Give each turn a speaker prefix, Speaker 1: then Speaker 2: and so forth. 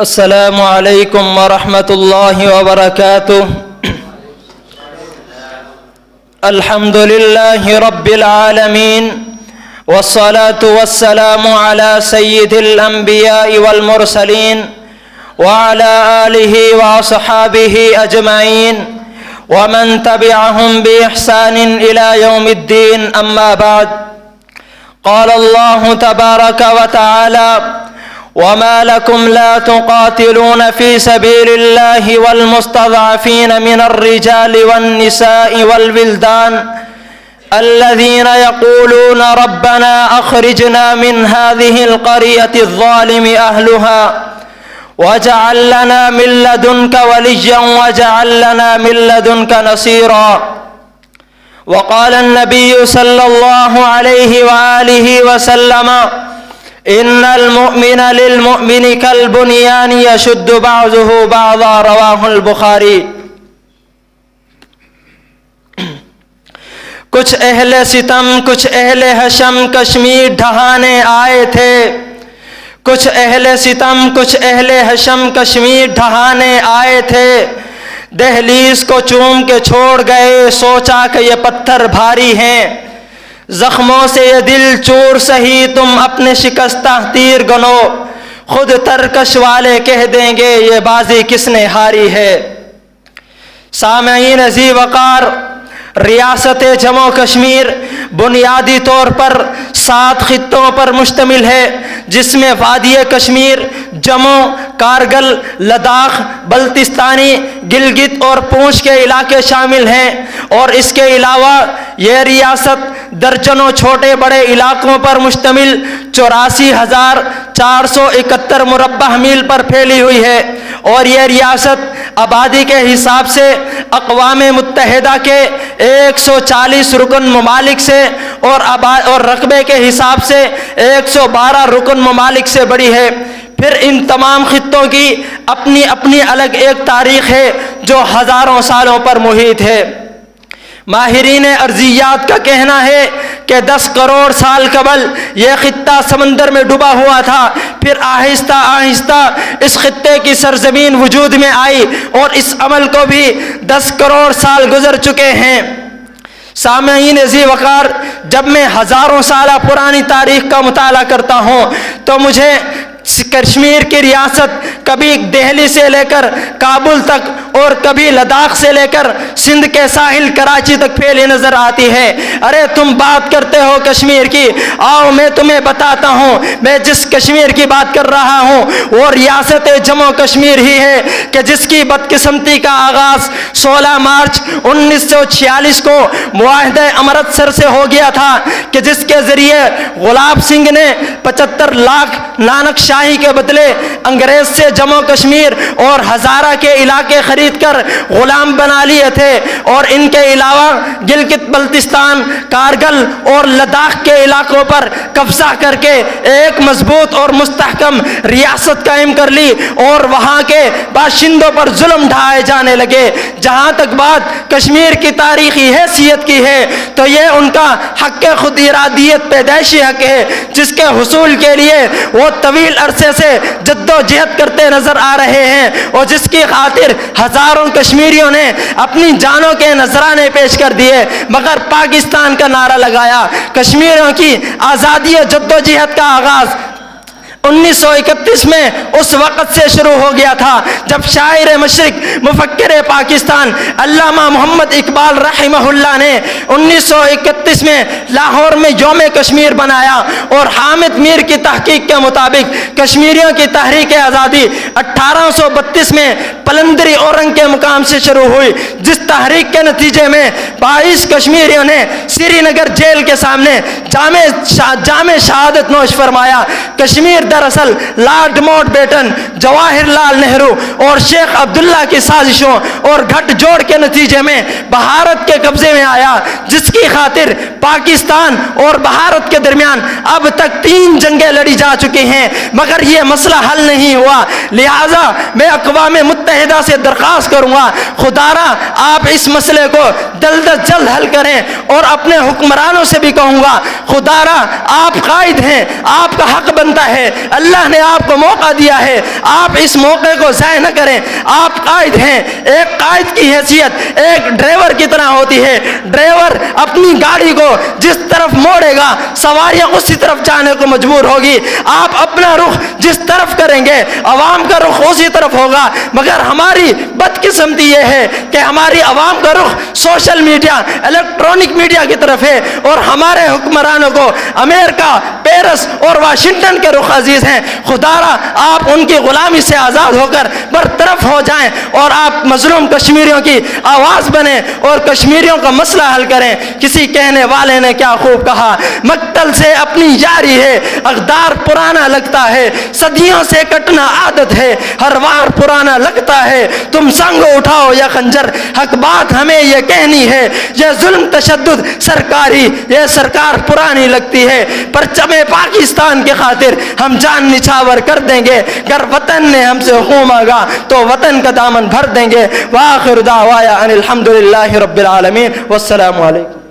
Speaker 1: السلام علیکم ورحمۃ اللہ وبرکاتہ۔ الحمد للہ رب العالمین والصلاة والسلام على سید الانبیاء والمرسلین وعلى آلہ واصحابہ اجمعین ومن تبعهم بإحسان إلى يوم الدين، أما بعد، قال الله تبارك وتعالى: وما لكم لا تقاتلون في سبيل الله والمستضعفين من الرجال والنساء والولدان الذين يقولون ربنا أخرجنا من هذه القرية الظالم أهلها واجعل لنا من لدنك وليا واجعل لنا من لدنك نصيرا۔ وقال النبي صلى الله عليه وآله وسلم: ان المؤمن للمؤمن كالبنيان يشد بعضه بعضا، رواہ البخاری۔ کچھ اہل ستم، کچھ اہل حشم کشمیر ڈھہانے آئے تھے۔ کچھ اہل ستم، کچھ اہل حشم کشمیر ڈھہانے آئے تھے، دہلیز کو چوم کے چھوڑ گئے، سوچا کہ یہ پتھر بھاری ہیں، زخموں سے یہ دل چور سہی، تم اپنے شکستہ تیر گنو، خود ترکش والے کہہ دیں گے یہ بازی کس نے ہاری ہے۔ سامعین ذی وقار، ریاست جموں کشمیر بنیادی طور پر 7 خطوں پر مشتمل ہے، جس میں وادی کشمیر، جموں، کارگل، لداخ، بلتستانی، گلگت اور پونچھ کے علاقے شامل ہیں، اور اس کے علاوہ یہ ریاست درجنوں چھوٹے بڑے علاقوں پر مشتمل 84,471 مربع میل پر پھیلی ہوئی ہے، اور یہ ریاست آبادی کے حساب سے اقوام متحدہ کے 140 رکن ممالک سے اور رقبے کے حساب سے 112 رکن ممالک سے بڑی ہے۔ پھر ان تمام خطوں کی اپنی اپنی الگ ایک تاریخ ہے جو ہزاروں سالوں پر محیط ہے۔ ماہرین ارضیات کا کہنا ہے کہ 10 کروڑ سال قبل یہ خطہ سمندر میں ڈوبا ہوا تھا، پھر آہستہ آہستہ اس خطے کی سرزمین وجود میں آئی، اور اس عمل کو بھی 10 کروڑ سال گزر چکے ہیں۔ سامعین ذی وقار، جب میں ہزاروں سالہ پرانی تاریخ کا مطالعہ کرتا ہوں تو مجھے کشمیر کی ریاست کبھی دہلی سے لے کر کابل تک اور کبھی لداخ سے لے کر سندھ کے ساحل کراچی تک پھیلی نظر آتی ہے۔ ارے تم بات کرتے ہو کشمیر کی، آؤ میں تمہیں بتاتا ہوں، میں جس کشمیر کی بات کر رہا ہوں وہ ریاست جموں کشمیر ہی ہے، کہ جس کی بدقسمتی کا آغاز 16 مارچ 1946 کو معاہدہ امرتسر سے ہو گیا تھا، کہ جس کے ذریعے گلاب سنگھ نے 75 لاکھ نانک شاہی کے بدلے انگریز سے جموں کشمیر اور ہزارہ کے علاقے خرید کر غلام بنا لیے تھے، اور ان کے علاوہ گلگت بلتستان، کارگل اور لداخ کے علاقوں پر قبضہ کر کے ایک مضبوط اور مستحکم ریاست قائم کر لی، اور وہاں کے باشندوں پر ظلم ڈھائے جانے لگے۔ جہاں تک بات کشمیر کی تاریخی حیثیت کی ہے تو یہ ان کا حق خود ارادیت پیدائشی حق ہے، جس کے حصول کے لیے وہ طویل عرصے سے جد و جہد کرتے نظر آ رہے ہیں، اور جس کی خاطر ہزاروں کشمیریوں نے اپنی جانوں کے نذرانے پیش کر دیے، مگر پاکستان کا نعرہ لگایا۔ کشمیریوں کی آزادی و جد و جہد کا آغاز 1931 میں اس وقت سے شروع ہو گیا تھا جب شاعر مشرق، مفکر پاکستان علامہ محمد اقبال رحمہ اللہ نے 1931 میں لاہور میں یوم کشمیر بنایا، اور حامد میر کی تحقیق کے مطابق کشمیریوں کی تحریک آزادی 1832 میں پلندری اورنگ کے مقام سے شروع ہوئی، جس تحریک کے نتیجے میں 22 کشمیریوں نے سری نگر جیل کے سامنے جامع شہادت نوش فرمایا۔ کشمیر دراصل lord Mount beaten, Jawahar Lal Nehru اور شیخ عبداللہ کی سازشوں اور گھٹ جوڑ کے نتیجے میں بھارت کے قبضے میں آیا، جس کی خاطر پاکستان اور بھارت کے درمیان اب تک 3 جنگیں لڑی جا چکی ہیں، مگر یہ مسئلہ حل نہیں ہوا۔ لہٰذا میں اقوام متحدہ سے درخواست کروں گا، خدارا آپ اس مسئلے کو جلد از جلد حل کریں، اور اپنے حکمرانوں سے بھی کہوں گا، خدارا آپ قائد ہیں، آپ کا حق بنتا ہے اللہ نے آپ کو موقع دیا ہے، آپ اس موقع کو ضائع نہ کریں۔ آپ قائد ہیں، ایک قائد کی حیثیت ایک ڈرائیور کی طرح ہوتی ہے۔ ڈرائیور اپنی گاڑی کو جس طرف موڑے گا سواریاں اسی طرف جانے کو مجبور ہوگی۔ آپ اپنا رخ جس طرف کریں گے عوام کا رخ اسی طرف ہوگا، مگر ہماری بدقسمتی یہ ہے کہ ہماری عوام کا رخ سوشل میڈیا، الیکٹرانک میڈیا کی طرف ہے، اور ہمارے حکمرانوں کو امریکہ، پیرس اور واشنگٹن کے رخ عزیز ہیں۔ خدا را آپ ان کی غلامی سے آزاد ہو کر برطرف ہو جائیں اور آپ مظلوم کشمیریوں کی آواز بنیں اور کشمیریوں کا مسئلہ حل کریں۔ کسی کہنے والے نے کیا خوب کہا، مقتل سے اپنی یاری ہے، اقدار پرانا لگتا ہے، صدیوں سے کٹنا عادت ہے، ہر وار پرانا لگتا ہے، تم سنگ اٹھاؤ یا خنجر، حق بات ہمیں یہ کہنی ہے، یہ ظلم تشدد سرکاری، یہ سرکار پرانی لگتی ہے، پرچم پاکستان کی خاطر ہم جان نچھاور کر دیں گے، گر وطن نے ہم سے حکم مانگا تو وطن کا دامن بھر دیں گے۔ وآخر دعوایا ان الحمدللہ رب العالمین، والسلام علیکم۔